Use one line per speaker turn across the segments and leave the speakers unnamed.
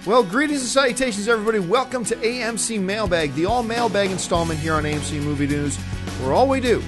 Well, greetings and salutations, everybody. Welcome to AMC Mailbag, the all-mailbag installment here on AMC Movie News, where all we do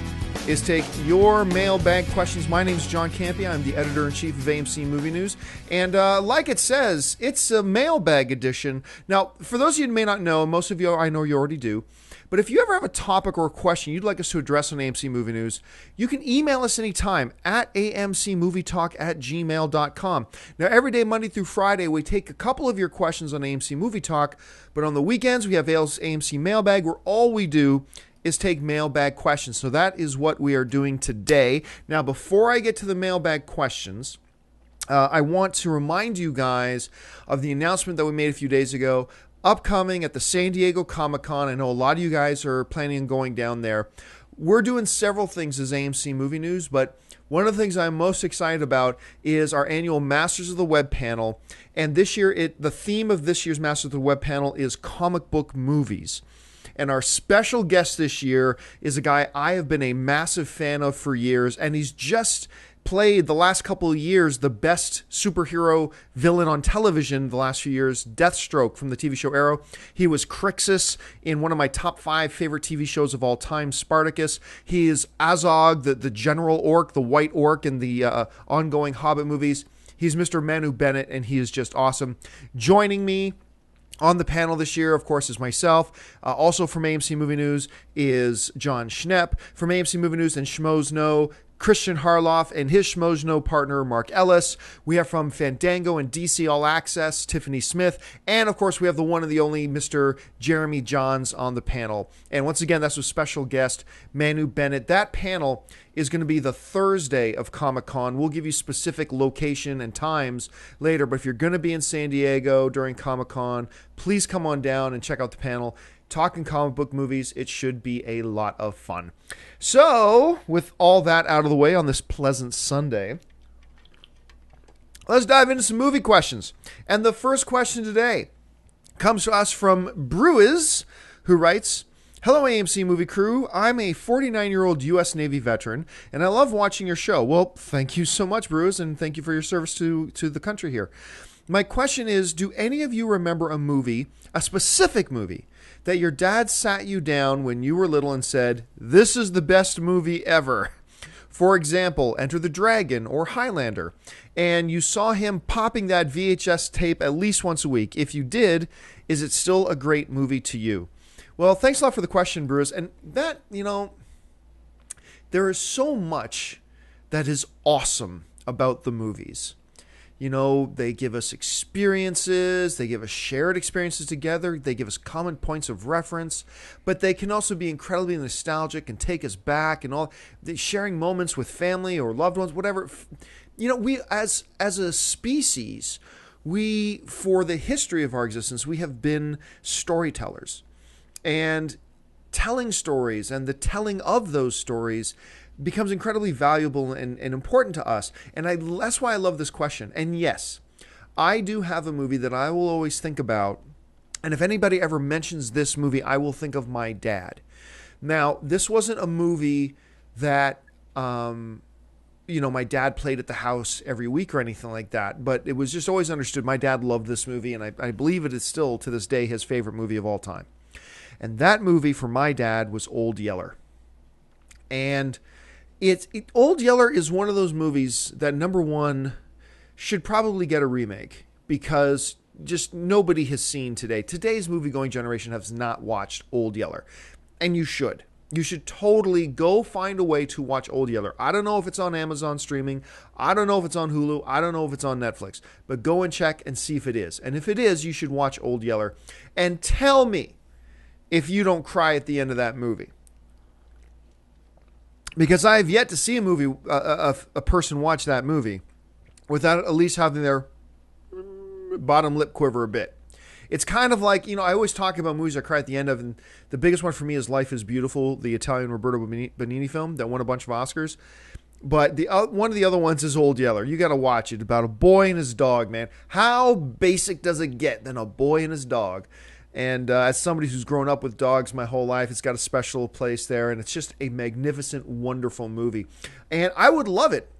is take your mailbag questions. My name is John Campea. I'm the editor-in-chief of AMC Movie News. And like it says, it's a mailbag edition. Now, for those of you who may not know, most of you, I know you already do, but if you ever have a topic or a question you'd like us to address on AMC Movie News, you can email us anytime at amcmovietalk@gmail.com. Now, every day, Monday through Friday, we take a couple of your questions on AMC Movie Talk, but on the weekends, we have AMC Mailbag, where all we do is take mailbag questions. So that is what we are doing today. Now, before I get to the mailbag questions, I want to remind you guys of the announcement that we made a few days ago, upcoming at the San Diego Comic-Con. I know a lot of you guys are planning on going down there. We're doing several things as AMC Movie News, but one of the things I'm most excited about is our annual Masters of the Web panel. And this year, the theme of this year's Masters of the Web panel is comic book movies. And our special guest this year is a guy I have been a massive fan of for years, and he's just played the last couple of years the best superhero villain on television the last few years, Deathstroke from the TV show Arrow. He was Crixus in one of my top 5 favorite TV shows of all time, Spartacus. He is Azog, the General Orc, the White Orc in the ongoing Hobbit movies. He's Mr. Manu Bennett, and he is just awesome. Joining me on the panel this year, of course, is myself. Also from AMC Movie News is John Schnepp. From AMC Movie News and Schmoes Know, Christian Harloff and his Schmoes Know partner, Mark Ellis. We have from Fandango and DC All Access, Tiffany Smith. And, of course, we have the one and the only Mr. Jeremy Johns on the panel. And once again, that's a special guest, Manu Bennett. That panel is going to be the Thursday of Comic-Con. We'll give you specific location and times later, but if you're going to be in San Diego during Comic-Con, please come on down and check out the panel. Talking comic book movies, it should be a lot of fun. So, with all that out of the way on this pleasant Sunday, let's dive into some movie questions. And the first question today comes to us from Bruiz, who writes, "Hello, AMC Movie Crew. I'm a 49-year-old USNavy veteran, and I love watching your show." Well, thank you so much, Bruiz, and thank you for your service to the country here. My question is, do any of you remember a movie, a specific movie, that your dad sat you down when you were little and said, "This is the best movie ever"? For example, Enter the Dragon or Highlander, and you saw him popping that VHS tape at least once a week. If you did, is it still a great movie to you? Well, thanks a lot for the question, Bruce. And that, there is so much that is awesome about the movies. They give us experiences, they give us shared experiences together, they give us common points of reference, but they can also be incredibly nostalgic and take us back and all, sharing moments with family or loved ones, whatever. We, as a species, for the history of our existence, we have been storytellers. And telling stories and the telling of those stories becomes incredibly valuable and important to us. And that's why I love this question. And yes, I do have a movie that I will always think about. And if anybody ever mentions this movie, I will think of my dad. Now, this wasn't a movie that, my dad played at the house every week or anything like that. But it was just always understood my dad loved this movie. And I believe it is still, to this day, his favorite movie of all time. And that movie for my dad was Old Yeller. And Old Yeller is one of those movies that, number one, should probably get a remake because just nobody has seen today. Today's movie-going generation has not watched Old Yeller. And you should. You should totally go find a way to watch Old Yeller. I don't know if it's on Amazon streaming. I don't know if it's on Hulu. I don't know if it's on Netflix. But go and check and see if it is. And if it is, you should watch Old Yeller. And tell me if you don't cry at the end of that movie. Because I have yet to see a movie, a person watch that movie without at least having their bottom lip quiver a bit. It's kind of like, I always talk about movies I cry at the end of, and the biggest one for me is Life is Beautiful, the Italian Roberto Benigni film that won a bunch of Oscars. But one of the other ones is Old Yeller. You got to watch it, about a boy and his dog, man. How basic does it get than a boy and his dog? And as somebody who's grown up with dogs my whole life, it's got a special place there. And it's just a magnificent, wonderful movie. And I would love it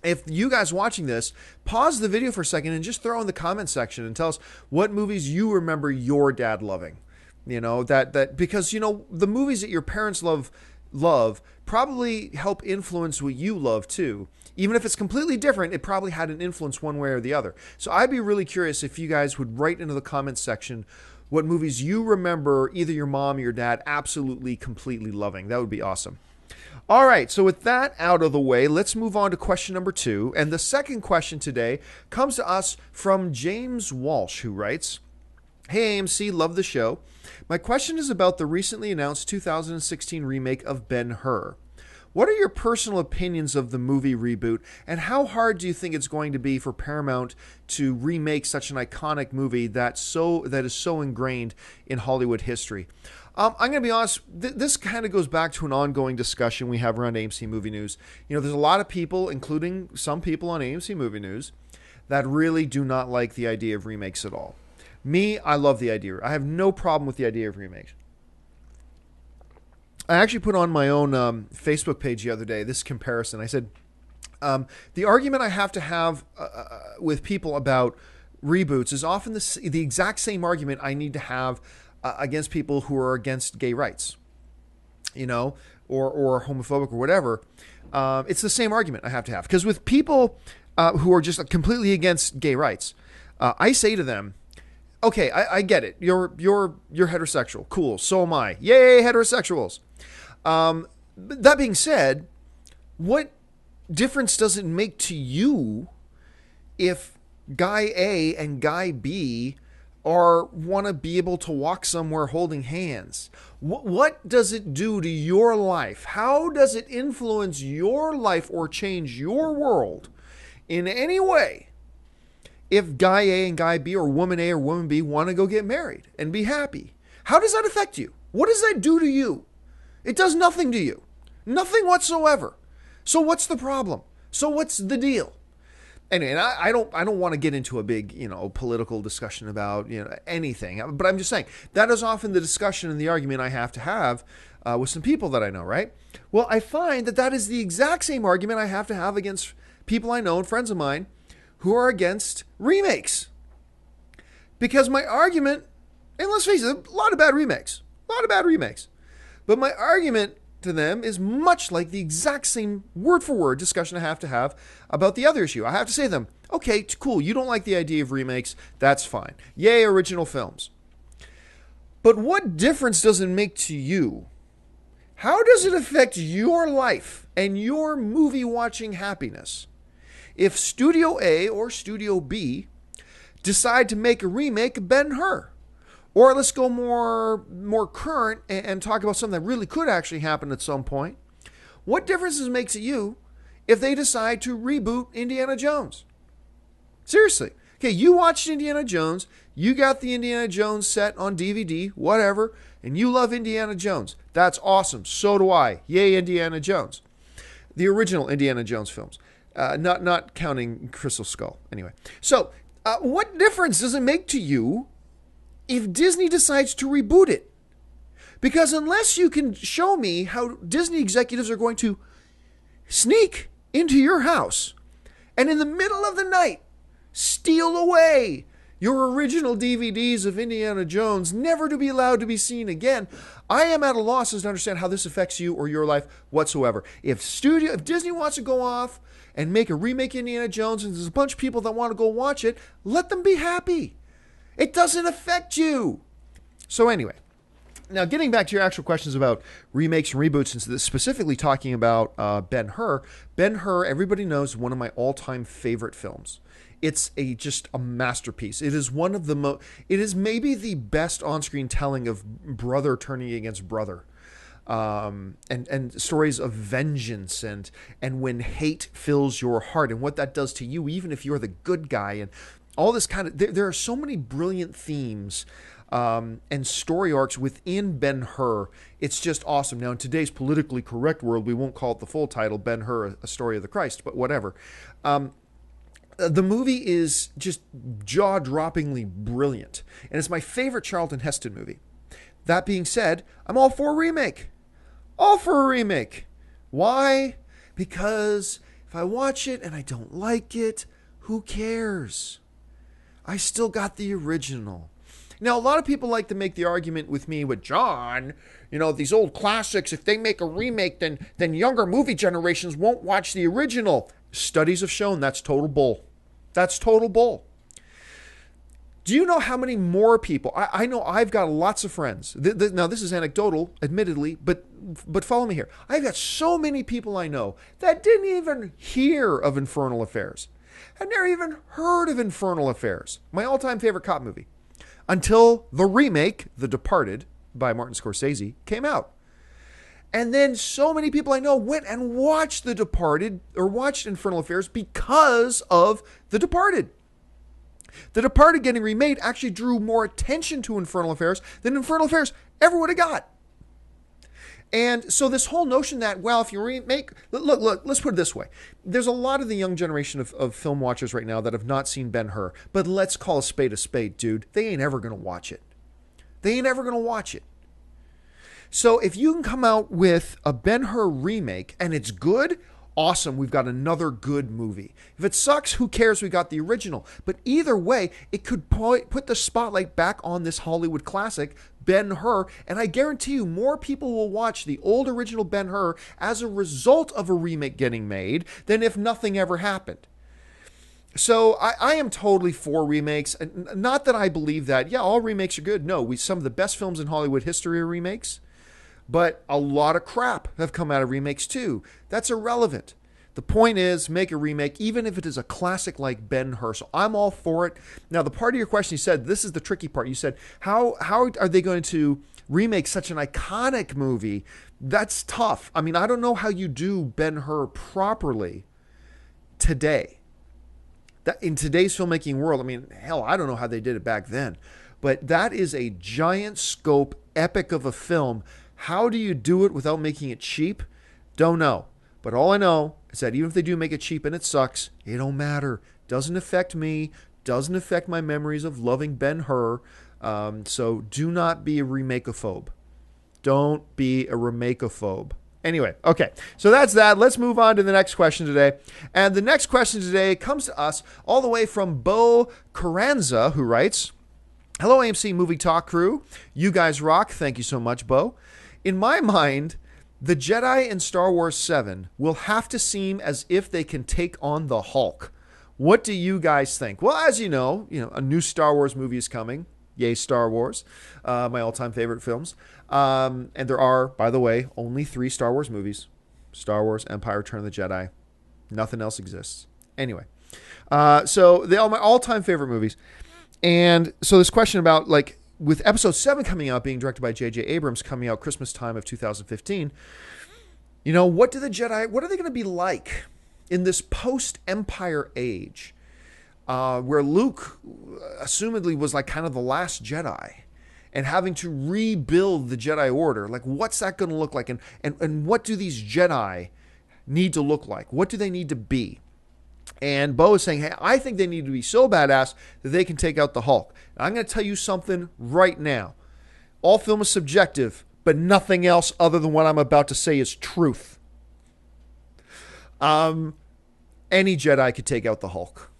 if you guys watching this, pause the video for a second and just throw in the comment section and tell us what movies you remember your dad loving. That because the movies that your parents love probably help influence what you love too. Even if it's completely different, it probably had an influence one way or the other. So I'd be really curious if you guys would write into the comments section what movies you remember either your mom or your dad absolutely, completely loving. That would be awesome. All right, so with that out of the way, let's move on to question number 2. And the second question today comes to us from James Walsh, who writes, "Hey AMC, love the show. My question is about the recently announced 2016 remake of Ben-Hur. What are your personal opinions of the movie reboot, and how hard do you think it's going to be for Paramount to remake such an iconic movie that is so ingrained in Hollywood history?" I'm going to be honest, this kind of goes back to an ongoing discussion we have around AMC Movie News. There's a lot of people, including some people on AMC Movie News, that really do not like the idea of remakes at all. Me, I love the idea. I have no problem with the idea of remakes. I actually put on my own Facebook page the other day this comparison. I said, the argument I have to have with people about reboots is often the exact same argument I need to have against people who are against gay rights, or homophobic or whatever. It's the same argument I have to have. Because with people who are just completely against gay rights, I say to them, okay, I get it. You're heterosexual. Cool. So am I. Yay, heterosexuals. That being said, what difference does it make to you if guy A and guy B want to be able to walk somewhere holding hands? What does it do to your life? How does it influence your life or change your world in any way if guy A and guy B or woman A or woman B want to go get married and be happy? How does that affect you? What does that do to you? It does nothing to you. Nothing whatsoever. So what's the problem? So what's the deal? Anyway, and I don't want to get into a big, political discussion about, anything. But I'm just saying that is often the discussion and the argument I have to have with some people that I know, right? Well, I find that is the exact same argument I have to have against people I know and friends of mine who are against remakes. Because my argument, and let's face it, a lot of bad remakes. But my argument to them is much like the exact same word-for-word discussion I have to have about the other issue. I have to say to them, okay, cool, you don't like the idea of remakes, that's fine. Yay, original films. But what difference does it make to you? How does it affect your life and your movie-watching happiness if Studio A or Studio B decide to make a remake of Ben-Hur? Or let's go more current and talk about something that really could actually happen at some point. What difference does it make to you if they decide to reboot Indiana Jones? Seriously. Okay, you watched Indiana Jones. You got the Indiana Jones set on DVD, whatever, and you love Indiana Jones. That's awesome. So do I. Yay, Indiana Jones. The original Indiana Jones films. Not counting Crystal Skull. Anyway. So, what difference does it make to you if Disney decides to reboot it? Because unless you can show me how Disney executives are going to sneak into your house and in the middle of the night steal away your original DVDs of Indiana Jones, never to be allowed to be seen again, I am at a loss as to understand how this affects you or your life whatsoever. If Disney wants to go off and make a remake of Indiana Jones and there's a bunch of people that want to go watch it, let them be happy. It doesn't affect you. So anyway, now getting back to your actual questions about remakes and reboots, and specifically talking about Ben-Hur. Ben-Hur, everybody knows, is one of my all-time favorite films. It's just a masterpiece. It is one of the it is maybe the best on-screen telling of brother turning against brother. And stories of vengeance and when hate fills your heart and what that does to you, even if you're the good guy, and all this kind of, there are so many brilliant themes and story arcs within Ben-Hur. It's just awesome. Now, in today's politically correct world, we won't call it the full title, Ben-Hur, A Story of the Christ, but whatever. The movie is just jaw-droppingly brilliant, and it's my favorite Charlton Heston movie. That being said, I'm all for a remake. All for a remake. Why? Because If I watch it and I don't like it, who cares? I still got the original. Now, a lot of people like to make the argument with me with John, these old classics, if they make a remake, then younger movie generations won't watch the original. Studies have shown that's total bull. That's total bull. Do you know how many more people? I know I've got lots of friends. Now, this is anecdotal, admittedly, but follow me here. I've got so many people I know that didn't even hear of Infernal Affairs. Had never even heard of Infernal Affairs, my all-time favorite cop movie, until the remake, The Departed, by Martin Scorsese, came out. And then so many people I know went and watched The Departed, or watched Infernal Affairs, because of The Departed. The Departed getting remade actually drew more attention to Infernal Affairs than Infernal Affairs ever would have got. And so this whole notion that, well, if you remake... Look, let's put it this way. There's a lot of the young generation of film watchers right now that have not seen Ben-Hur, but let's call a spade, dude. They ain't ever going to watch it. They ain't ever going to watch it. So if you can come out with a Ben-Hur remake and it's good, awesome, we've got another good movie. If it sucks, who cares? We got the original. But either way, it could put the spotlight back on this Hollywood classic, Ben-Hur, and I guarantee you more people will watch the old original Ben-Hur as a result of a remake getting made than if nothing ever happened. So I am totally for remakes. Not that I believe that, all remakes are good. No, some of the best films in Hollywood history are remakes. But a lot of crap have come out of remakes too. That's irrelevant. The point is, make a remake, even if it is a classic like Ben-Hur. So I'm all for it. Now, the part of your question you said, this is the tricky part. You said, how are they going to remake such an iconic movie? That's tough. I mean, I don't know how you do Ben-Hur properly today. In today's filmmaking world, I mean, hell, I don't know how they did it back then. But that is a giant scope epic of a film. How do you do it without making it cheap? Don't know. But all I know is that even if they do make it cheap and it sucks, it don't matter. Doesn't affect me. Doesn't affect my memories of loving Ben-Hur. So do not be a remakeophobe. Don't be a remakeophobe. Anyway, okay. So that's that. Let's move on to the next question today. And the next question today comes to us all the way from Beau Carranza, who writes, "Hello, AMC Movie Talk Crew. You guys rock." Thank you so much, Beau. "In my mind, the Jedi in Star Wars 7 will have to seem as if they can take on the Hulk. What do you guys think?" Well, as you know, a new Star Wars movie is coming. Yay, Star Wars. My all-time favorite films. And there are, by the way, only 3 Star Wars movies. Star Wars, Empire, Return of the Jedi. Nothing else exists. Anyway. So they are my all-time favorite movies. And so this question about, with episode 7 coming out, being directed by J.J. Abrams, coming out Christmas time of 2015, what do the Jedi, what are they going to be like in this post-Empire age, where Luke assumedly was kind of the last Jedi and having to rebuild the Jedi Order? What's that going to look like? And what do these Jedi need to look like? What do they need to be? And Beau is saying, hey, I think they need to be so badass that they can take out the Hulk. And I'm going to tell you something right now. All film is subjective, but nothing else other than what I'm about to say is truth. Any Jedi could take out the Hulk.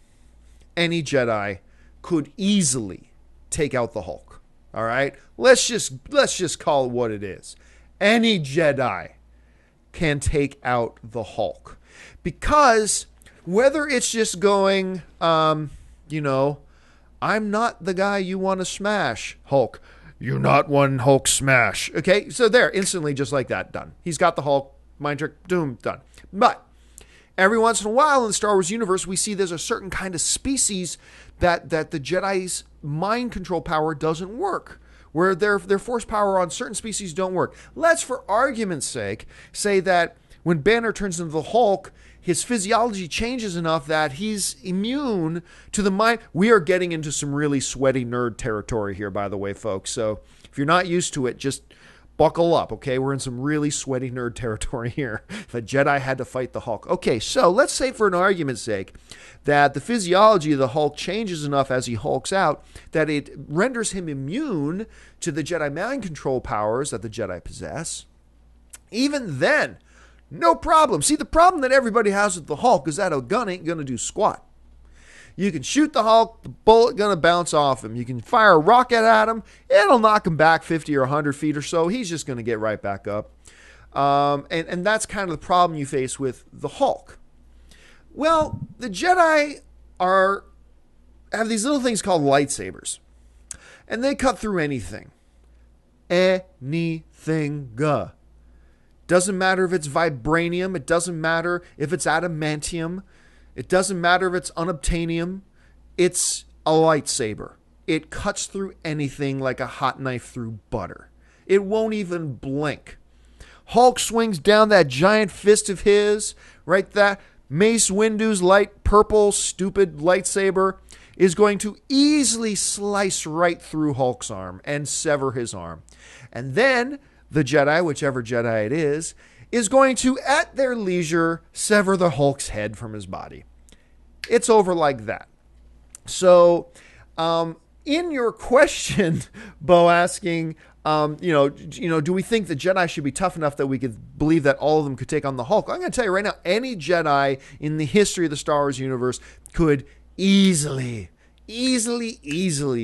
Any Jedi could easily take out the Hulk. All right? Let's just call it what it is. Any Jedi can take out the Hulk. Because whether it's just going, I'm not the guy you want to smash, Hulk. You're not one Hulk smash. Okay, so there, instantly, just like that, done. He's got the Hulk, mind trick, doom, done. But every once in a while in the Star Wars universe, we see there's a certain kind of species that the Jedi's mind control power doesn't work, where their force power on certain species don't work. Let's, for argument's sake, say that when Banner turns into the Hulk, his physiology changes enough that he's immune to the mind. We are getting into some really sweaty nerd territory here, by the way, folks. So if you're not used to it, just buckle up, okay? We're in some really sweaty nerd territory here. If a Jedi had to fight the Hulk. Okay, so let's say for an argument's sake that the physiology of the Hulk changes enough as he hulks out that it renders him immune to the Jedi mind control powers that the Jedi possess. Even then, No problem. See, the problem that everybody has with the Hulk is that a gun ain't going to do squat. You can shoot the Hulk, the bullet going to bounce off him. You can fire a rocket at him, it'll knock him back 50 or 100 feet or so. He's just going to get right back up. And that's kind of the problem you face with the Hulk. Well, the Jedi have these little things called lightsabers. And they cut through anything. Anything. Doesn't matter if it's vibranium. It doesn't matter if it's adamantium. It doesn't matter if it's unobtainium. It's a lightsaber. It cuts through anything like a hot knife through butter. It won't even blink. Hulk swings down that giant fist of his, right? That Mace Windu's light purple stupid lightsaber is going to easily slice right through Hulk's arm and sever his arm. And then the Jedi, whichever Jedi it is going to, at their leisure, sever the Hulk's head from his body. It's over like that. So, in your question, Beau asking, do we think the Jedi should be tough enough that we could believe that all of them could take on the Hulk? I'm going to tell you right now, any Jedi in the history of the Star Wars universe could easily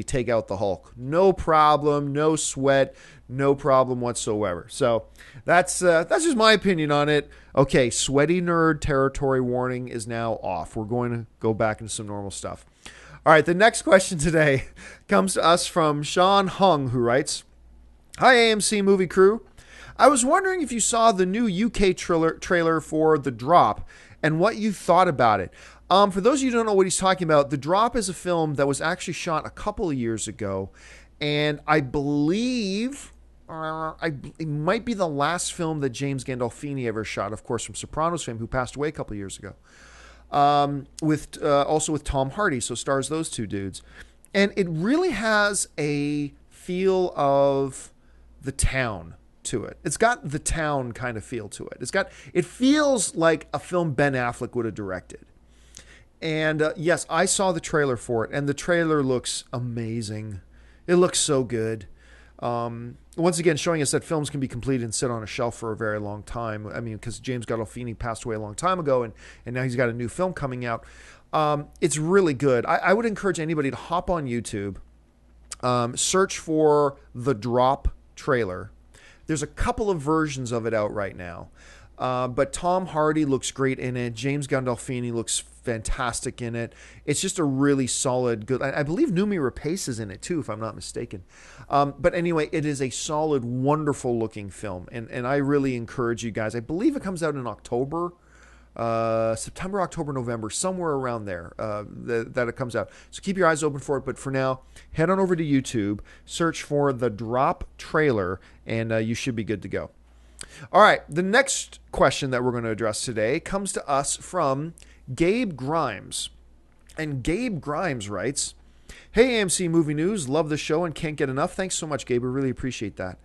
take out the Hulk. No problem, no sweat, no problem whatsoever. So that's just my opinion on it. Okay, sweaty nerd territory warning is now off. We're going to go back into some normal stuff. All right, the next question today comes to us from Sean Hung, who writes, "Hi, AMC Movie Crew. I was wondering if you saw the new UK trailer for The Drop and what you thought about it. For those of you who don't know what he's talking about, The Drop is a film that was actually shot a couple of years ago, and I believe it might be the last film that James Gandolfini ever shot, of course, from Sopranos fame, who passed away a couple of years ago, also with Tom Hardy, so stars those two dudes. And it really has a feel of the town to it. It's got the town kind of feel to it. It feels like a film Ben Affleck would have directed. And yes, I saw the trailer for it, and the trailer looks amazing. It looks so good. Once again, showing us that films can be completed and sit on a shelf for a very long time. I mean, because James Gandolfini passed away a long time ago, and now he's got a new film coming out. It's really good. I would encourage anybody to hop on YouTube, search for The Drop trailer. There's a couple of versions of it out right now. But Tom Hardy looks great in it. James Gandolfini looks fantastic in it. It's just a really solid, good. I believe Noomi Rapace is in it too, if I'm not mistaken. But anyway, it is a solid, wonderful looking film, and I really encourage you guys. I believe it comes out in October, September, October, November, somewhere around there that it comes out. So keep your eyes open for it. But for now, head on over to YouTube, search for The Drop trailer, and you should be good to go. All right, the next question that we're going to address today comes to us from Gabe Grimes. And Gabe Grimes writes, "Hey, AMC Movie News, love the show and can't get enough. Thanks so much, Gabe. I really appreciate that.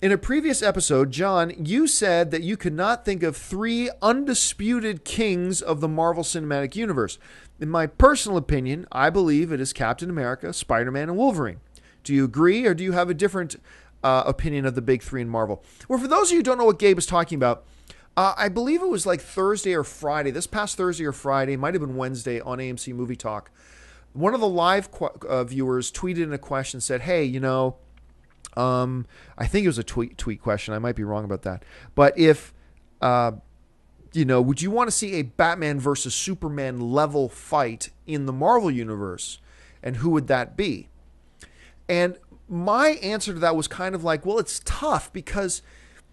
In a previous episode, John, you said that you could not think of 3 undisputed kings of the Marvel Cinematic Universe. In my personal opinion, I believe it is Captain America, Spider-Man, and Wolverine. Do you agree, or do you have a different opinion of the big 3 in Marvel?" Well, for those of you who don't know what Gabe is talking about, I believe it was like Thursday or Friday, this past Thursday or Friday, might have been Wednesday on AMC Movie Talk. One of the live viewers tweeted in a question, said, "Hey, I think it was a tweet question. I might be wrong about that. But if, would you want to see a Batman versus Superman level fight in the Marvel Universe? And who would that be?" And my answer to that was kind of like, well, it's tough because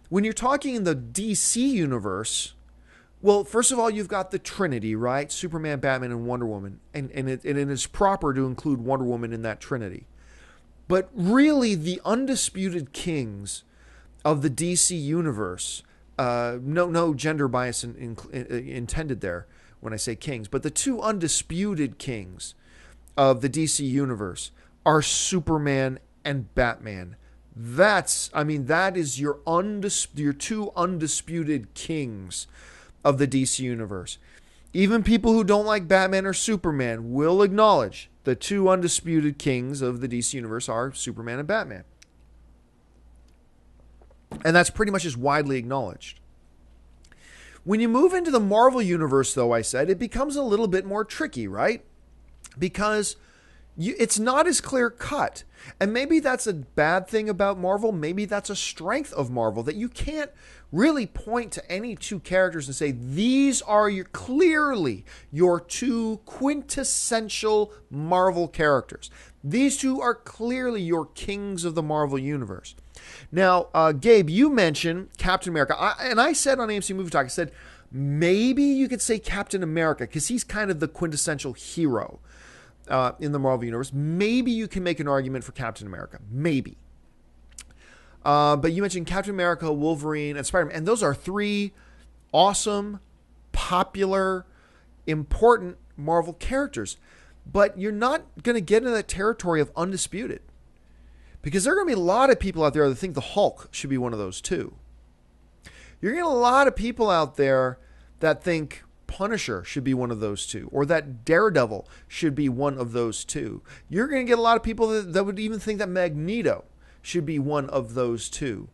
when you're talking in the DC universe, well, first of all, you've got the Trinity, right? Superman, Batman, and Wonder Woman. And it is proper to include Wonder Woman in that Trinity. But really, the undisputed kings of the DC universe, no gender bias intended there when I say kings, but the 2 undisputed kings of the DC universe are Superman and Batman. That is your 2 undisputed kings of the DC universe. Even people who don't like Batman or Superman will acknowledge the 2 undisputed kings of the DC universe are Superman and Batman. And that's pretty much as widely acknowledged. When you move into the Marvel universe, though, I said, it becomes a little bit more tricky, right? Because it's not as clear cut. And maybe that's a bad thing about Marvel. Maybe that's a strength of Marvel, that you can't really point to any two characters and say, these are clearly your two quintessential Marvel characters. These two are clearly your kings of the Marvel universe. Now, Gabe, you mentioned Captain America. I said on AMC Movie Talk, I said, maybe you could say Captain America because he's kind of the quintessential hero in the Marvel universe. Maybe you can make an argument for Captain America. Maybe. But you mentioned Captain America, Wolverine, and Spider-Man. And those are three awesome, popular, important Marvel characters. But you're not going to get into that territory of undisputed. Because there are going to be a lot of people out there that think the Hulk should be one of those too. You're going to get a lot of people out there that think Punisher should be one of those two, or that Daredevil should be one of those two. You're going to get a lot of people that would even think that Magneto should be one of those two.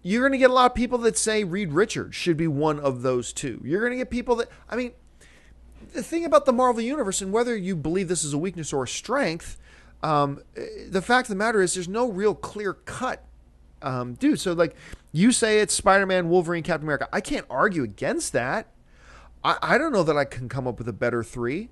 You're going to get a lot of people that say Reed Richards should be one of those two. You're going to get people that, I mean, the thing about the Marvel Universe, and whether you believe this is a weakness or a strength, the fact of the matter is there's no real clear cut. Dude, so like you say it's Spider-Man, Wolverine, Captain America. I can't argue against that. I don't know that I can come up with a better three.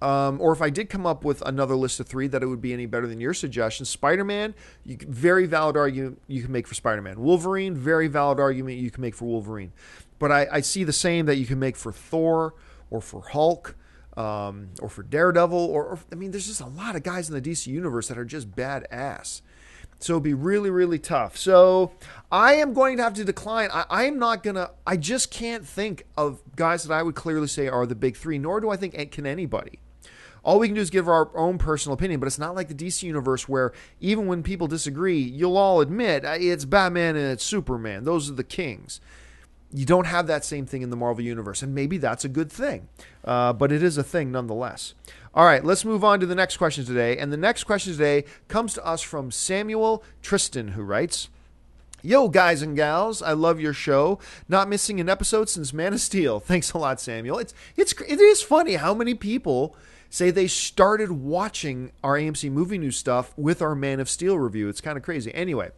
Or if I did come up with another list of three, that it would be any better than your suggestion. Spider-Man, very valid argument you can make for Spider-Man. Wolverine, very valid argument you can make for Wolverine. But I see the same that you can make for Thor or for Hulk or for Daredevil. Or I mean, there's just a lot of guys in the DC universe that are just badass. So it'd be really, really tough. So I am going to have to decline. I just can't think of guys that I would clearly say are the big three, nor do I think can anybody. All we can do is give our own personal opinion, but it's not like the DC universe where even when people disagree, you'll all admit it's Batman and it's Superman. Those are the kings. You don't have that same thing in the Marvel universe, and maybe that's a good thing. But it is a thing nonetheless. All right, let's move on to the next question today. And the next question today comes to us from Samuel Tristan, who writes, Yo, guys and gals, I love your show. Not missing an episode since Man of Steel. Thanks a lot, Samuel. It is funny how many people say they started watching our AMC Movie News stuff with our Man of Steel review. It's kind of crazy. Anyway,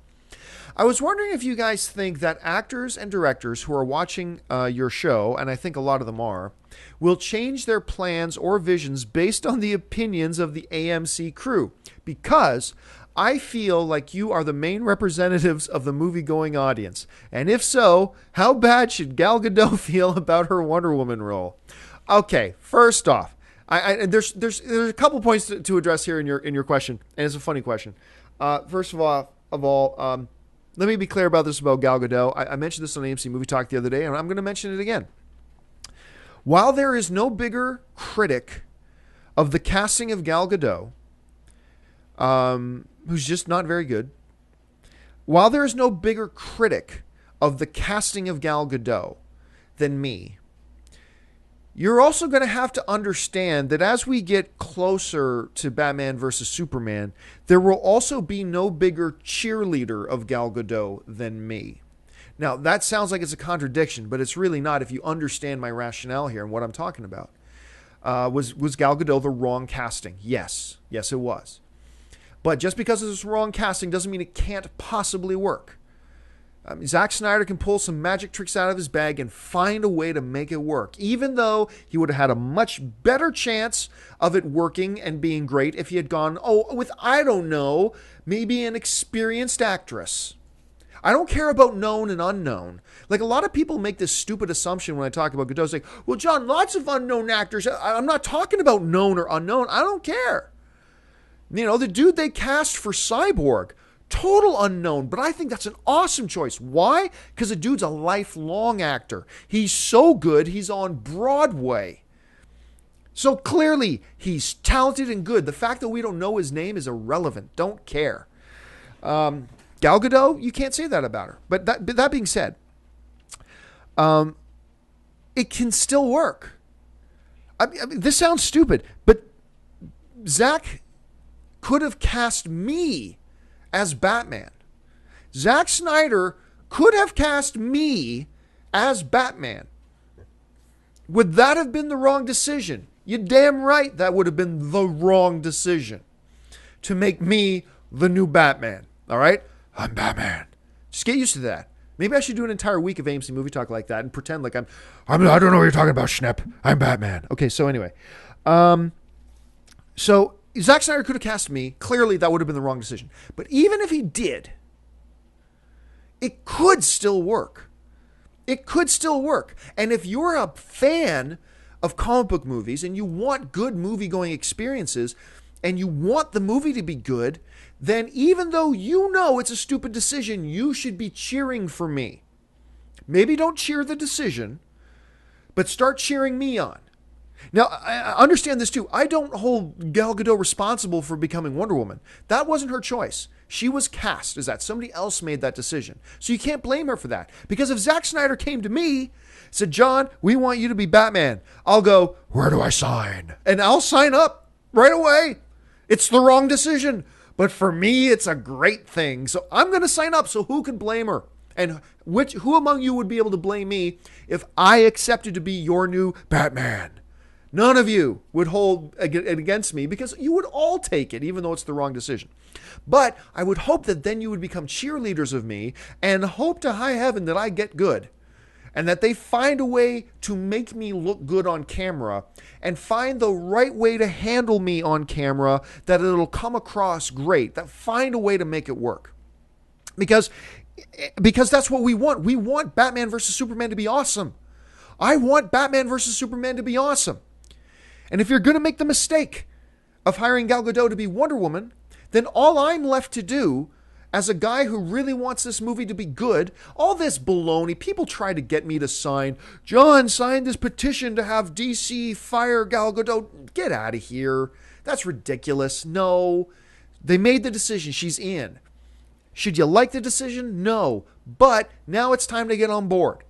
I was wondering if you guys think that actors and directors who are watching your show, and I think a lot of them are, will change their plans or visions based on the opinions of the AMC crew. Because I feel like you are the main representatives of the movie-going audience. And if so, how bad should Gal Gadot feel about her Wonder Woman role? Okay, first off, there's a couple points to address here in your question, and it's a funny question. First of all, let me be clear about this about Gal Gadot. I mentioned this on AMC Movie Talk the other day, and I'm going to mention it again. While there is no bigger critic of the casting of Gal Gadot, who's just not very good, while there is no bigger critic of the casting of Gal Gadot than me, you're also going to have to understand that as we get closer to Batman versus Superman, there will also be no bigger cheerleader of Gal Gadot than me. Now, that sounds like it's a contradiction, but it's really not if you understand my rationale here and what I'm talking about. Was Gal Gadot the wrong casting? Yes. Yes, it was. But just because it's wrong casting doesn't mean it can't possibly work. Zack Snyder can pull some magic tricks out of his bag and find a way to make it work, even though he would have had a much better chance of it working and being great if he had gone, with, I don't know, maybe an experienced actress. I don't care about known and unknown. Like, a lot of people make this stupid assumption when I talk about Gadot. It's like, well, John, lots of unknown actors. I'm not talking about known or unknown. I don't care. You know, the dude they cast for Cyborg, total unknown, but I think that's an awesome choice. Why? Because the dude's a lifelong actor. He's so good, he's on Broadway. So clearly, he's talented and good. The fact that we don't know his name is irrelevant. Don't care. Gal Gadot, you can't say that about her. But that being said, it can still work. I mean, this sounds stupid, but Zack could have cast me as Batman. Zack Snyder could have cast me as Batman. Would that have been the wrong decision? You're damn right that would have been the wrong decision to make me the new Batman. All right? I'm Batman. Just get used to that. Maybe I should do an entire week of AMC Movie Talk like that and pretend like I don't know what you're talking about, Schnepp. I'm Batman. Okay, so anyway. So Zack Snyder could have cast me. Clearly, that would have been the wrong decision. But even if he did, it could still work. It could still work. And if you're a fan of comic book movies and you want good movie-going experiences and you want the movie to be good, then even though you know it's a stupid decision, you should be cheering for me. Maybe don't cheer the decision, but start cheering me on. Now, I understand this too. I don't hold Gal Gadot responsible for becoming Wonder Woman. That wasn't her choice. She was cast as that. Somebody else made that decision. So you can't blame her for that. Because if Zack Snyder came to me, said, John, we want you to be Batman, I'll go, where do I sign? And I'll sign up right away. It's the wrong decision. But for me, it's a great thing. So I'm going to sign up. So who can blame her? And who among you would be able to blame me if I accepted to be your new Batman? None of you would hold it against me because you would all take it, even though it's the wrong decision. But I would hope that then you would become cheerleaders of me and hope to high heaven that I get good and that they find a way to make me look good on camera and find the right way to handle me on camera that it'll come across great, that find a way to make it work. Because that's what we want. We want Batman versus Superman to be awesome. I want Batman versus Superman to be awesome. And if you're going to make the mistake of hiring Gal Gadot to be Wonder Woman, then all I'm left to do as a guy who really wants this movie to be good, all this baloney, people try to get me to sign, John, sign this petition to have DC fire Gal Gadot. Get out of here. That's ridiculous. No. They made the decision. She's in. Should you like the decision? No. But now it's time to get on board.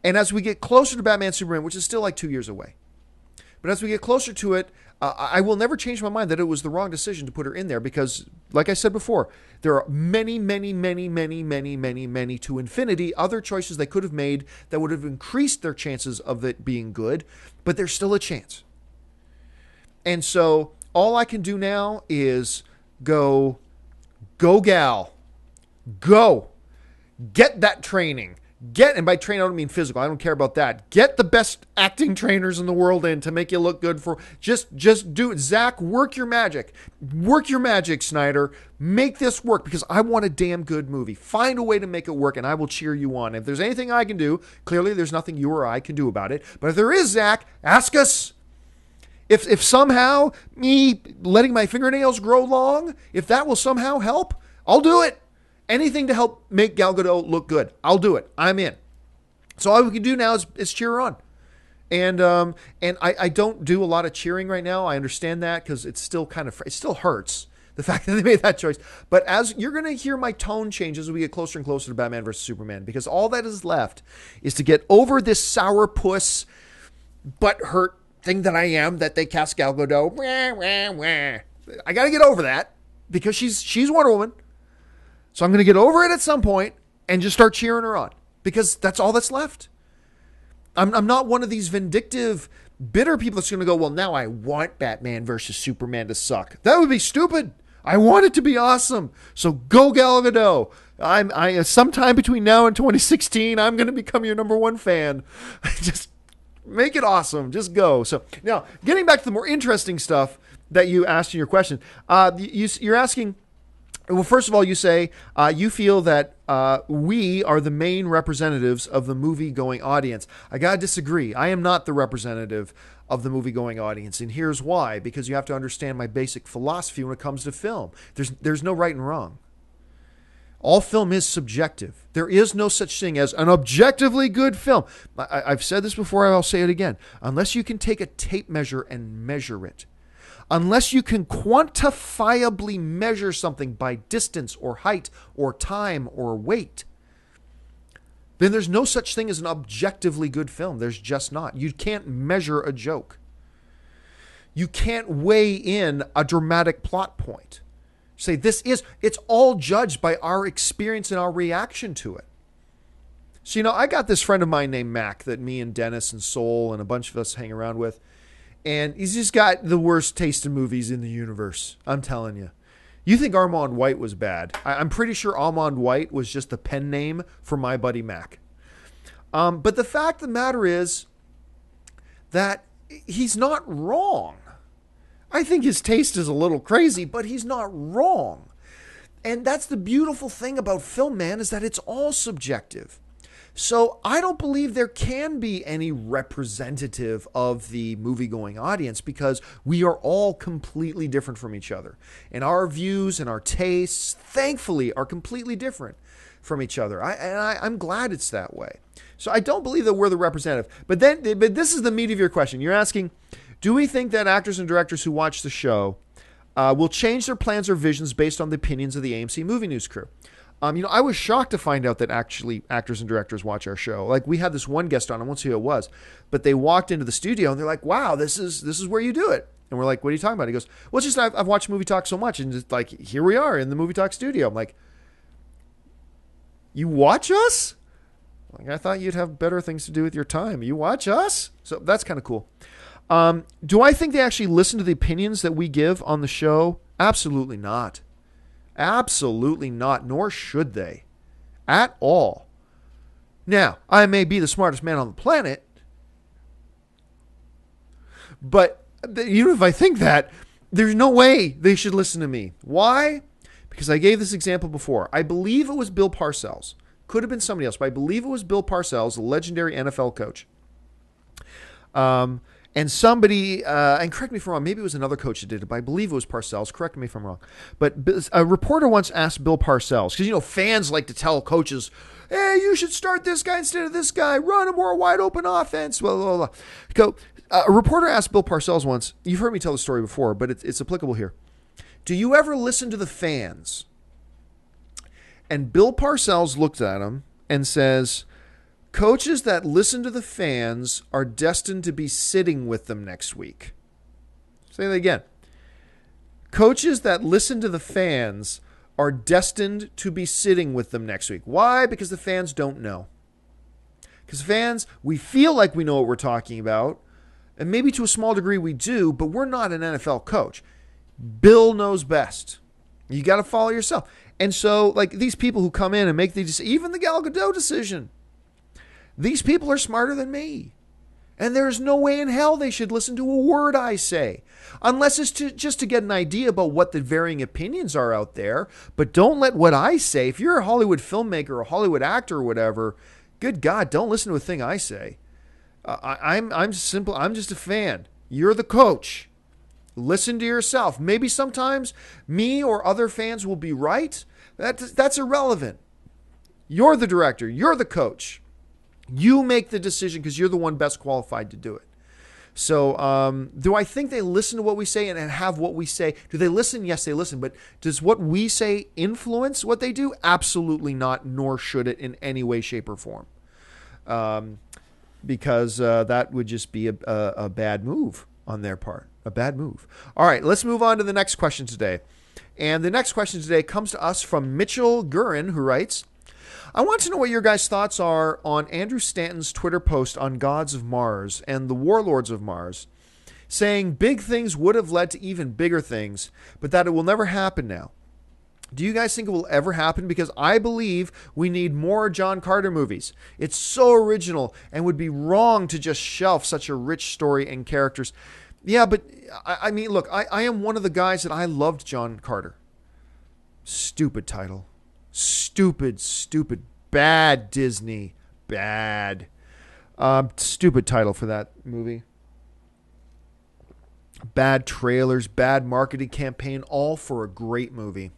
And as we get closer to Batman Superman, which is still like 2 years away, but as we get closer to it, I will never change my mind that it was the wrong decision to put her in there because, like I said before, there are many to infinity other choices they could have made that would have increased their chances of it being good, but there's still a chance. And so all I can do now is go gal, go, get that training. And by train, I don't mean physical. I don't care about that. Get the best acting trainers in the world in to make you look good for. Just do it. Zach, work your magic. Work your magic, Snyder. Make this work because I want a damn good movie. Find a way to make it work and I will cheer you on. If there's anything I can do, clearly there's nothing you or I can do about it. But if there is, Zach, ask us. If somehow me letting my fingernails grow long, if that will somehow help, I'll do it. Anything to help make Gal Gadot look good, I'll do it. I'm in. So all we can do now is cheer her on. And I don't do a lot of cheering right now. I understand that because it's still it still hurts, the fact that they made that choice. But as you're going to hear my tone change as we get closer and closer to Batman versus Superman, because all that is left is to get over this sourpuss, butthurt thing that I am that they cast Gal Gadot. I got to get over that because she's Wonder Woman. So I'm going to get over it at some point and just start cheering her on because that's all that's left. I'm not one of these vindictive, bitter people that's going to go, well, now I want Batman versus Superman to suck. That would be stupid. I want it to be awesome. So go Gal Gadot. I sometime between now and 2016, I'm going to become your number one fan. Just make it awesome. Just go. So now getting back to the more interesting stuff that you asked in your question, you're asking, well, first of all, you say you feel that we are the main representatives of the movie-going audience. I got to disagree. I am not the representative of the movie-going audience, and here's why. Because you have to understand my basic philosophy when it comes to film. There's no right and wrong. All film is subjective. There is no such thing as an objectively good film. I've said this before, I'll say it again. Unless you can take a tape measure and measure it, unless you can quantifiably measure something by distance or height or time or weight, then there's no such thing as an objectively good film. There's just not. You can't measure a joke. You can't weigh in a dramatic plot point. Say it's all judged by our experience and our reaction to it. So, I got this friend of mine named Mac that me and Dennis and Soul and a bunch of us hang around with. And he's just got the worst taste in movies in the universe. I'm telling you. You think Armand White was bad. I'm pretty sure Armand White was just the pen name for my buddy Mac. But the fact of the matter is that he's not wrong. I think his taste is a little crazy, but he's not wrong. And that's the beautiful thing about film, man, is that it's all subjective. So I don't believe there can be any representative of the movie-going audience because we are all completely different from each other. And our views and our tastes, thankfully, are completely different from each other. I'm glad it's that way. So I don't believe that we're the representative. But this is the meat of your question. You're asking, do we think that actors and directors who watch the show will change their plans or visions based on the opinions of the AMC Movie News crew? I was shocked to find out that actually actors and directors watch our show. Like, we had this one guest on, I won't say who it was, but they walked into the studio and they're like, wow, this is where you do it. And we're like, what are you talking about? He goes, well, it's just I've watched Movie Talk so much, and just like, here we are in the Movie Talk studio. I'm like, you watch us? Like, I thought you'd have better things to do with your time. You watch us? So that's kind of cool. Do I think they actually listen to the opinions that we give on the show? Absolutely not. Absolutely not, nor should they. At all. Now, I may be the smartest man on the planet, but even if I think that, there's no way they should listen to me. Why? Because I gave this example before. I believe it was Bill Parcells. Could have been somebody else, but I believe it was Bill Parcells, the legendary NFL coach. And somebody, and correct me if I'm wrong, maybe it was another coach that did it, but I believe it was Parcells. Correct me if I'm wrong. But a reporter once asked Bill Parcells, because, fans like to tell coaches, hey, you should start this guy instead of this guy, run a more wide open offense, blah, blah, blah. A reporter asked Bill Parcells once, you've heard me tell the story before, but it's applicable here. Do you ever listen to the fans? And Bill Parcells looked at him and says, coaches that listen to the fans are destined to be sitting with them next week. Say that again. Coaches that listen to the fans are destined to be sitting with them next week. Why? Because the fans don't know. Because fans, we feel like we know what we're talking about, and maybe to a small degree we do, but we're not an NFL coach. Bill knows best. You got to follow yourself. And so, like, these people who come in and make even the Gal Gadot decision, these people are smarter than me. And there's no way in hell they should listen to a word I say. Unless it's just to get an idea about what the varying opinions are out there. But don't let what I say, if you're a Hollywood filmmaker or a Hollywood actor or whatever, good God, don't listen to a thing I say. I'm just a fan. You're the coach. Listen to yourself. Maybe sometimes me or other fans will be right. That's irrelevant. You're the director. You're the coach. You make the decision because you're the one best qualified to do it. So do I think they listen to what we say and have what we say? Do they listen? Yes, they listen. But does what we say influence what they do? Absolutely not, nor should it in any way, shape, or form. Because that would just be a bad move on their part. A bad move. All right, let's move on to the next question today. And the next question today comes to us from Mitchell Gurin, who writes, I want to know what your guys' thoughts are on Andrew Stanton's Twitter post on Gods of Mars and the Warlords of Mars, saying big things would have led to even bigger things, but that it will never happen now. Do you guys think it will ever happen? Because I believe we need more John Carter movies. It's so original and would be wrong to just shelf such a rich story and characters. Yeah, but I mean, look, I am one of the guys that I loved John Carter. Stupid title. Stupid. Bad Disney. Bad. Stupid title for that movie. Bad trailers, bad marketing campaign, all for a great movie.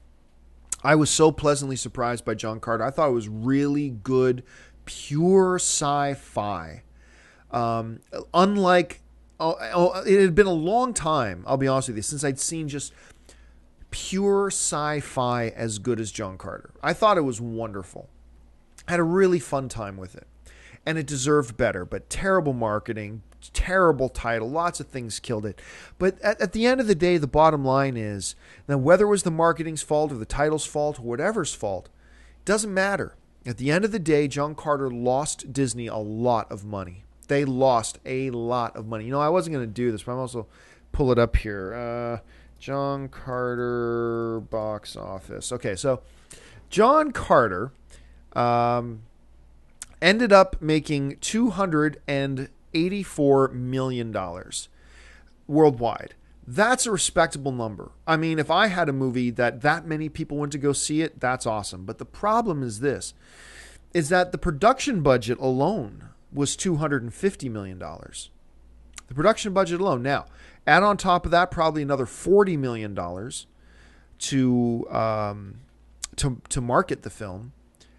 I was so pleasantly surprised by John Carter. I thought it was really good, pure sci-fi. Unlike... it had been a long time, I'll be honest with you, since I'd seen just pure sci-fi as good as John Carter. I thought it was wonderful. I had a really fun time with it. And it deserved better, but terrible marketing, terrible title, lots of things killed it. But at the end of the day, the bottom line is that whether it was the marketing's fault or the title's fault or whatever's fault, it doesn't matter. At the end of the day, John Carter lost Disney a lot of money. They lost a lot of money. I wasn't going to do this, but I'm also pull it up here. John Carter box office. Okay, so John Carter ended up making $284 million worldwide. That's a respectable number. I mean, if I had a movie that many people went to go see it, that's awesome. But the problem is this, is that the production budget alone was $250 million. The production budget alone. Now, add on top of that probably another $40 million to market the film.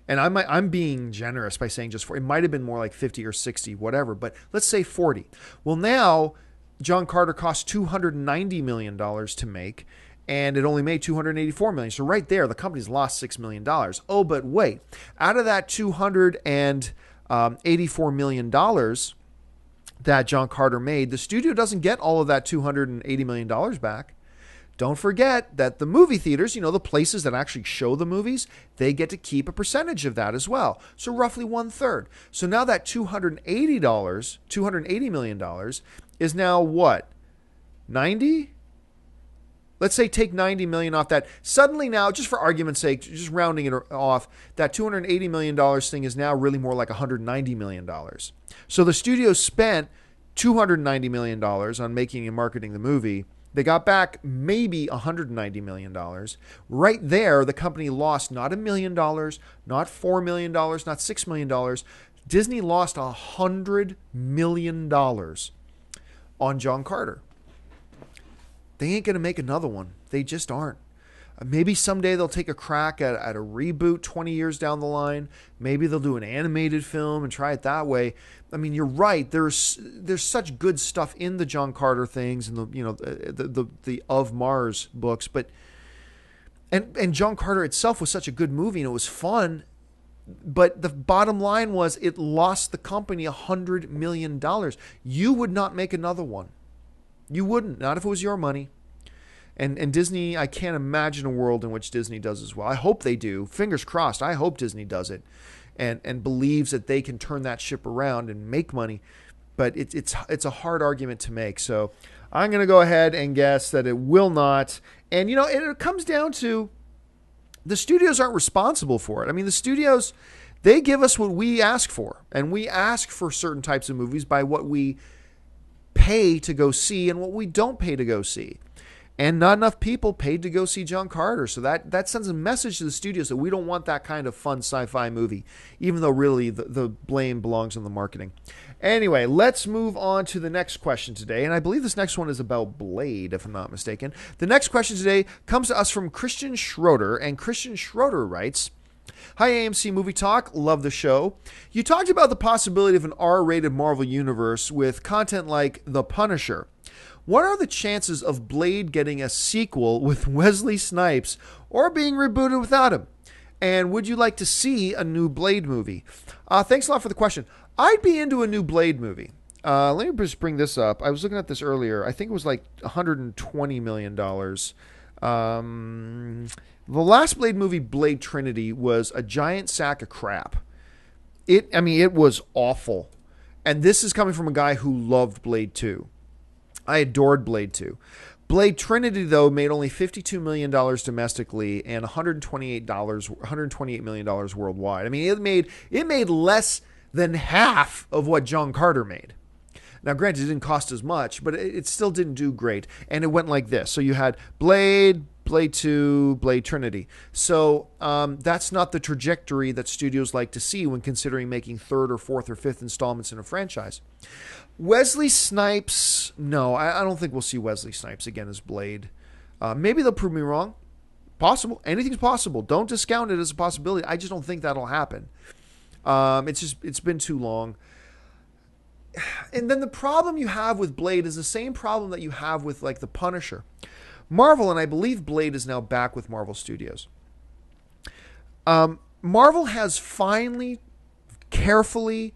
And I'm being generous by saying just it might have been more like 50 or 60, whatever, but let's say 40. Well, now John Carter cost $290 million to make, and it only made $284 million. So right there, the company's lost $6 million. Oh, but wait, out of that $284 million that John Carter made, the studio doesn't get all of that $280 million back. Don't forget that the movie theaters, the places that actually show the movies, they get to keep a percentage of that as well. So roughly 1/3. So now that $280 million is now what? 90? Let's say take 90 million off that. Suddenly now, just for argument's sake, just rounding it off, that $280 million thing is now really more like $190 million. So the studio spent $290 million on making and marketing the movie. They got back maybe $190 million. Right there, the company lost not $1 million, not $4 million, not $6 million. Disney lost $100 million on John Carter. They ain't going to make another one. They just aren't. Maybe someday they'll take a crack at a reboot 20 years down the line. Maybe they'll do an animated film and try it that way. I mean, you're right. There's such good stuff in the John Carter things and the Of Mars books, but and John Carter itself was such a good movie and it was fun. But the bottom line was it lost the company $100 million. You would not make another one. You wouldn't, not if it was your money. And Disney, I can't imagine a world in which Disney does as well. I hope they do. Fingers crossed. I hope Disney does it and believes that they can turn that ship around and make money. But it's a hard argument to make. So I'm going to go ahead and guess that it will not. And, it comes down to the studios aren't responsible for it. I mean, the studios, they give us what we ask for. And we ask for certain types of movies by what we pay to go see and what we don't pay to go see. And not enough people paid to go see John Carter. So that sends a message to the studios that we don't want that kind of fun sci-fi movie, even though really the blame belongs on the marketing. Anyway, let's move on to the next question today. And I believe this next one is about Blade, if I'm not mistaken. The next question today comes to us from Christian Schroeder. And Christian Schroeder writes, "Hi, AMC Movie Talk. Love the show. You talked about the possibility of an R-rated Marvel universe with content like The Punisher. What are the chances of Blade getting a sequel with Wesley Snipes or being rebooted without him? And would you like to see a new Blade movie?" Thanks a lot for the question. I'd be into a new Blade movie. Let me just bring this up. I was looking at this earlier. I think it was like $120 million. The last Blade movie, Blade Trinity, was a giant sack of crap. It was awful. And this is coming from a guy who loved Blade 2. I adored Blade 2. Blade Trinity, though, made only $52 million domestically and $128 million worldwide. I mean, it made less than half of what John Carter made. Now, granted, it didn't cost as much, but it still didn't do great. And it went like this. So you had Blade 2, Blade Trinity. So that's not the trajectory that studios like to see when considering making third or fourth or fifth installments in a franchise. Wesley Snipes, no, I don't think we'll see Wesley Snipes again as Blade. Maybe they'll prove me wrong. Possible. Anything's possible. Don't discount it as a possibility. I just don't think that'll happen. It's been too long. And then the problem you have with Blade is the same problem that you have with like The Punisher. Marvel, and I believe Blade is now back with Marvel Studios. Marvel has finally, carefully,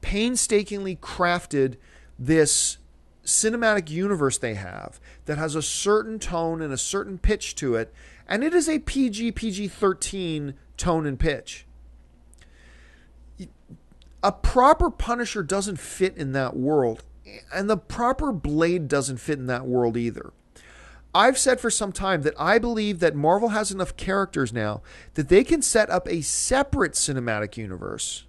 painstakingly crafted this cinematic universe they have that has a certain tone and a certain pitch to it, and it is a PG-13 tone and pitch. A proper Punisher doesn't fit in that world, and the proper Blade doesn't fit in that world either. I've said for some time that I believe that Marvel has enough characters now that they can set up a separate cinematic universe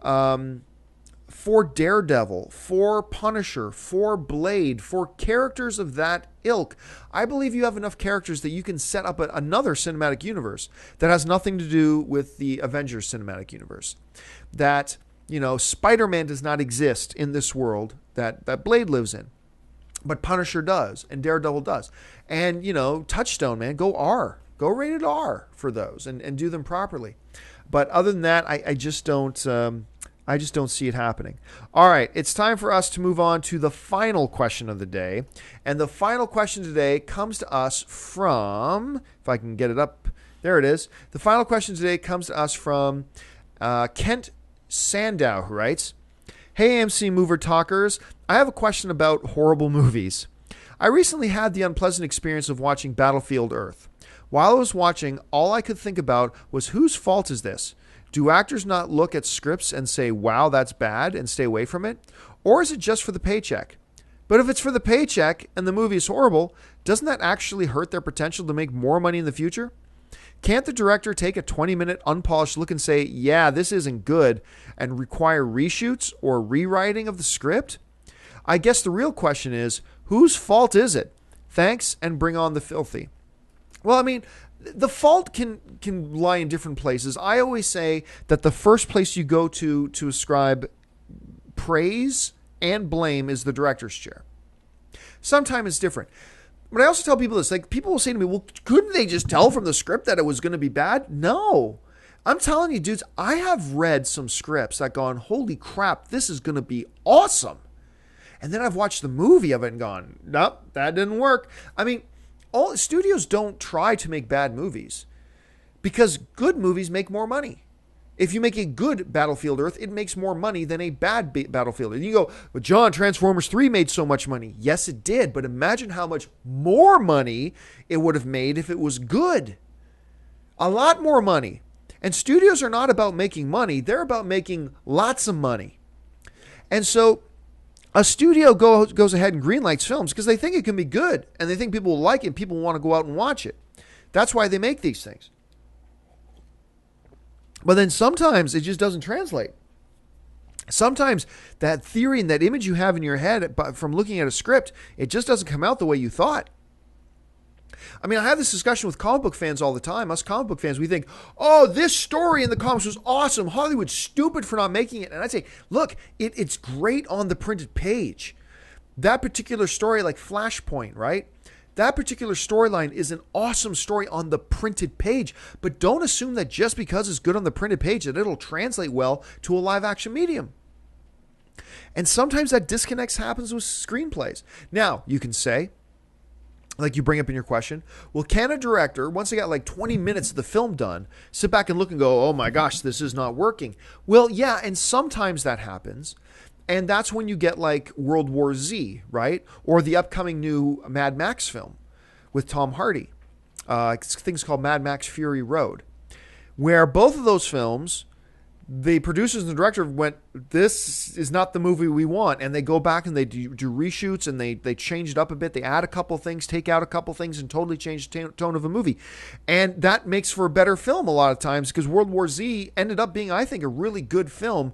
for Daredevil, for Punisher, for Blade, for characters of that ilk. I believe you have enough characters that you can set up another cinematic universe that has nothing to do with the Avengers cinematic universe. That, Spider-Man does not exist in this world that Blade lives in. But Punisher does, and Daredevil does. And, Touchstone, man, go R. Go rated R for those and do them properly. But other than that, I just don't see it happening. All right, it's time for us to move on to the final question of the day. And the final question today comes to us from, if I can get it up, there it is. The final question today comes to us from Kent Sandow, who writes, "Hey AMC Mover Talkers, I have a question about horrible movies. I recently had the unpleasant experience of watching Battlefield Earth. While I was watching, all I could think about was whose fault is this? Do actors not look at scripts and say, wow, that's bad, and stay away from it? Or is it just for the paycheck? But if it's for the paycheck and the movie is horrible, doesn't that actually hurt their potential to make more money in the future? Can't the director take a 20-minute unpolished look and say, yeah, this isn't good, and require reshoots or rewriting of the script? I guess the real question is, whose fault is it? Thanks, and bring on the filthy." Well, I mean, the fault can lie in different places. I always say that the first place you go to ascribe praise and blame is the director's chair. Sometimes it's different. But I also tell people this, like, people will say to me, well, couldn't they just tell from the script that it was going to be bad? No. I'm telling you, dudes, I have read some scripts that gone, holy crap, this is going to be awesome. And then I've watched the movie of it and gone, nope, that didn't work. I mean, all studios don't try to make bad movies because good movies make more money. If you make a good Battlefield Earth, it makes more money than a bad Battlefield. And you go, but John, Transformers 3 made so much money. Yes, it did. But imagine how much more money it would have made if it was good. A lot more money. And studios are not about making money. They're about making lots of money. And so a studio goes ahead and greenlights films because they think it can be good and they think people will like it and people want to go out and watch it. That's why they make these things. But then sometimes it just doesn't translate. Sometimes that theory and that image you have in your head from looking at a script, it just doesn't come out the way you thought. I mean, I have this discussion with comic book fans all the time. Us comic book fans, we think, oh, this story in the comics was awesome. Hollywood's stupid for not making it. And I say, look, it's great on the printed page. That particular story, like Flashpoint, right? That particular storyline is an awesome story on the printed page. But don't assume that just because it's good on the printed page that it'll translate well to a live action medium. And sometimes that disconnect happens with screenplays. Now, you can say, like you bring up in your question, well, can a director, once they got like 20 minutes of the film done, sit back and look and go, oh my gosh, this is not working? Well, yeah, and sometimes that happens. And that's when you get like World War Z, right? Or the upcoming new Mad Max film with Tom Hardy. Things called Mad Max Fury Road, where both of those films, the producers and the director went, this is not the movie we want. And they go back and they do reshoots and they change it up a bit. They add a couple things, take out a couple things, and totally change the tone of a movie. And that makes for a better film a lot of times because World War Z ended up being, I think, a really good film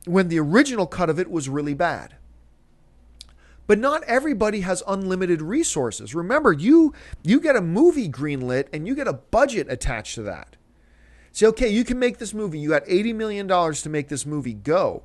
when the original cut of it was really bad. But not everybody has unlimited resources. Remember, you get a movie greenlit and you get a budget attached to that. Say, okay, you can make this movie. You got $80 million to make this movie go.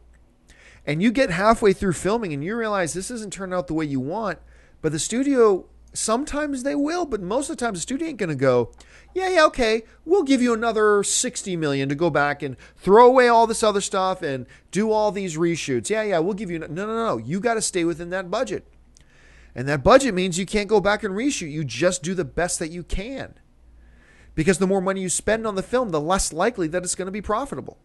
And you get halfway through filming and you realize this isn't turning out the way you want. But the studio, sometimes they will, but most of the time the studio ain't going to go, yeah, okay, we'll give you another $60 million to go back and throw away all this other stuff and do all these reshoots. Yeah, we'll give you, no. You got to stay within that budget. And that budget means you can't go back and reshoot. You just do the best that you can. Because the more money you spend on the film, the less likely that it's going to be profitable.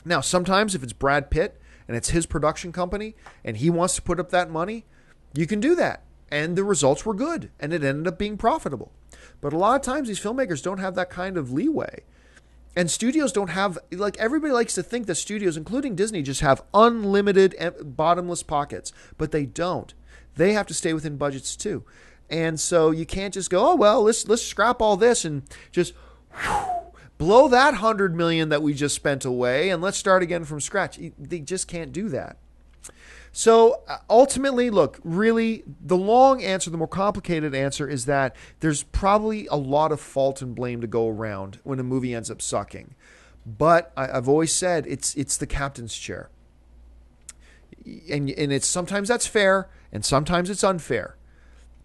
Now, sometimes if it's Brad Pitt and it's his production company and he wants to put up that money, you can do that. And the results were good and it ended up being profitable. But a lot of times these filmmakers don't have that kind of leeway. And studios don't have, like, everybody likes to think that studios, including Disney, just have unlimited bottomless pockets, but they don't. They have to stay within budgets too. And so you can't just go, oh, well, let's scrap all this and just blow that $100 million that we just spent away and let's start again from scratch. They just can't do that. So ultimately, look, really, the long answer, the more complicated answer is that there's probably a lot of fault and blame to go around when a movie ends up sucking. But I've always said it's the captain's chair. And it's sometimes that's fair and sometimes it's unfair.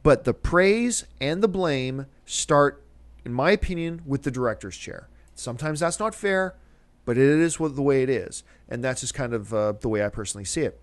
But the praise and the blame start, in my opinion, with the director's chair. Sometimes that's not fair, but it is the way it is. And that's just kind of the way I personally see it.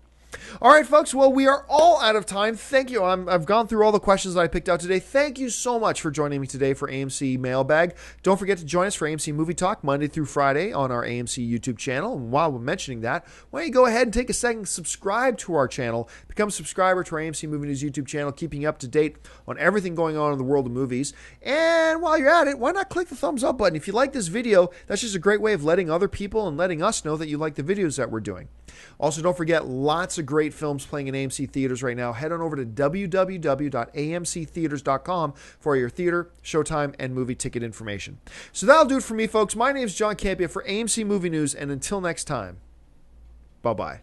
All right, folks. Well, we are all out of time. Thank you. I've gone through all the questions that I picked out today. Thank you so much for joining me today for AMC Mailbag. Don't forget to join us for AMC Movie Talk Monday through Friday on our AMC YouTube channel. And while we're mentioning that, why don't you go ahead and take a second, subscribe to our channel, become a subscriber to our AMC Movie News YouTube channel, keeping you up to date on everything going on in the world of movies. And while you're at it, why not click the thumbs up button? If you like this video, that's just a great way of letting other people and letting us know that you like the videos that we're doing. Also, don't forget, lots of great films playing in AMC theaters right now. Head on over to www.amctheaters.com for your theater, showtime, and movie ticket information. So that'll do it for me, folks. My name is John Campia for AMC Movie News, and until next time, bye-bye.